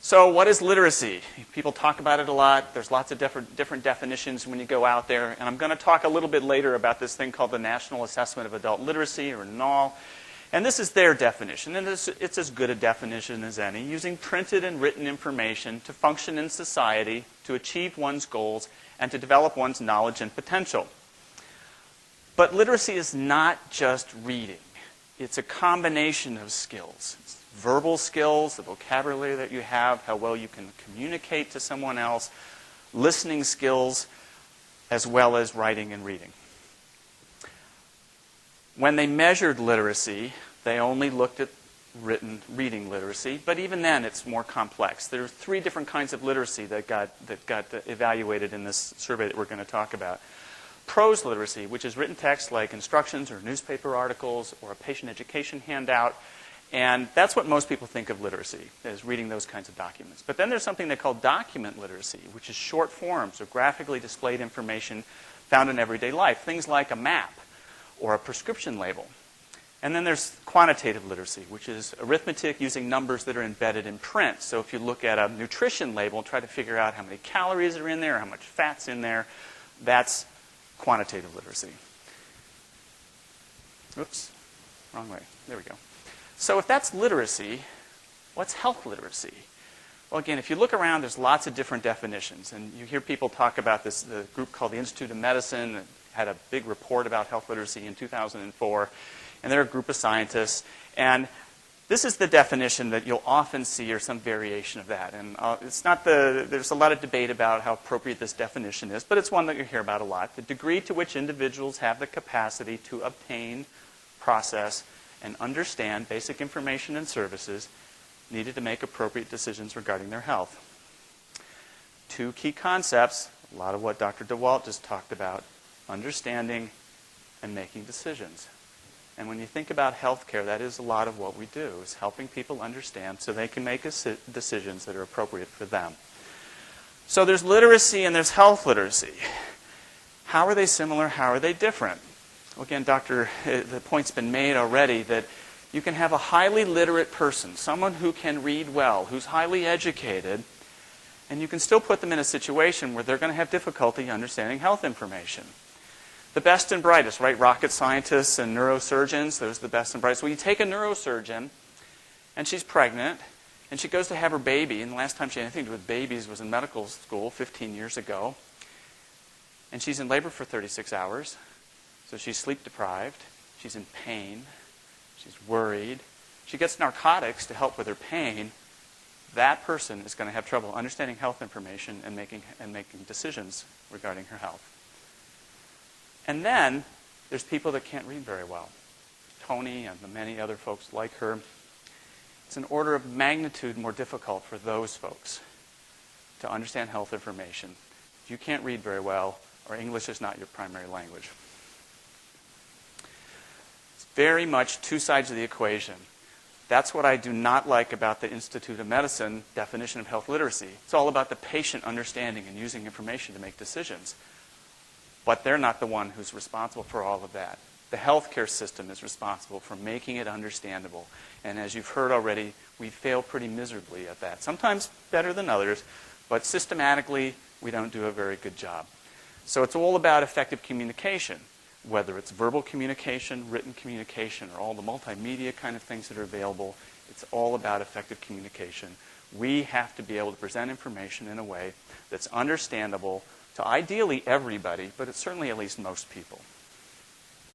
So what is literacy? People talk about it a lot. There's lots of different definitions when you go out there. And I'm going to talk a little bit later about this thing called the National Assessment of Adult Literacy, or NAL. And this is their definition. And it's as good a definition as any, using printed and written information to function in society, to achieve one's goals, and to develop one's knowledge and potential. But literacy is not just reading. It's a combination of skills. It's verbal skills, the vocabulary that you have, how well you can communicate to someone else, listening skills, as well as writing and reading. When they measured literacy, they only looked at reading literacy, but even then it's more complex. There are 3 different kinds of literacy that got evaluated in this survey that we're going to talk about. Prose literacy, which is written text like instructions or newspaper articles or a patient education handout. And that's what most people think of literacy, is reading those kinds of documents. But then there's something they call document literacy, which is short forms or graphically displayed information found in everyday life. Things like a map or a prescription label. And then there's quantitative literacy, which is arithmetic using numbers that are embedded in print. So if you look at a nutrition label and try to figure out how many calories are in there, or how much fat's in there, that's quantitative literacy. Oops, wrong way. There we go. So if that's literacy, what's health literacy? Well, again, if you look around, there's lots of different definitions. And you hear people talk about this, the group called the Institute of Medicine that had a big report about health literacy in 2004. And they're a group of scientists. And this is the definition that you'll often see, or some variation of that. And there's a lot of debate about how appropriate this definition is, but it's one that you hear about a lot. The degree to which individuals have the capacity to obtain, process, and understand basic information and services needed to make appropriate decisions regarding their health. 2 key concepts, a lot of what Dr. DeWalt just talked about: understanding and making decisions. And when you think about healthcare, that is a lot of what we do, is helping people understand so they can make decisions that are appropriate for them. So there's literacy and there's health literacy. How are they similar? How are they different? Well, again, the point's been made already that you can have a highly literate person, someone who can read well, who's highly educated, and you can still put them in a situation where they're going to have difficulty understanding health information. The best and brightest, right? Rocket scientists and neurosurgeons, those are the best and brightest. Well, you take a neurosurgeon, and she's pregnant, and she goes to have her baby, and the last time she had anything to do with babies was in medical school 15 years ago. And she's in labor for 36 hours, so she's sleep deprived, she's in pain, she's worried. She gets narcotics to help with her pain. That person is going to have trouble understanding health information and making decisions regarding her health. And then there's people that can't read very well. Tony and the many other folks like her. It's an order of magnitude more difficult for those folks to understand health information. If you can't read very well, or English is not your primary language. It's very much 2 sides of the equation. That's what I do not like about the Institute of Medicine definition of health literacy. It's all about the patient understanding and using information to make decisions. But they're not the one who's responsible for all of that. The healthcare system is responsible for making it understandable. And as you've heard already, we fail pretty miserably at that. Sometimes better than others, but systematically, we don't do a very good job. So it's all about effective communication, whether it's verbal communication, written communication, or all the multimedia kind of things that are available. It's all about effective communication. We have to be able to present information in a way that's understandable to ideally everybody, but it's certainly at least most people.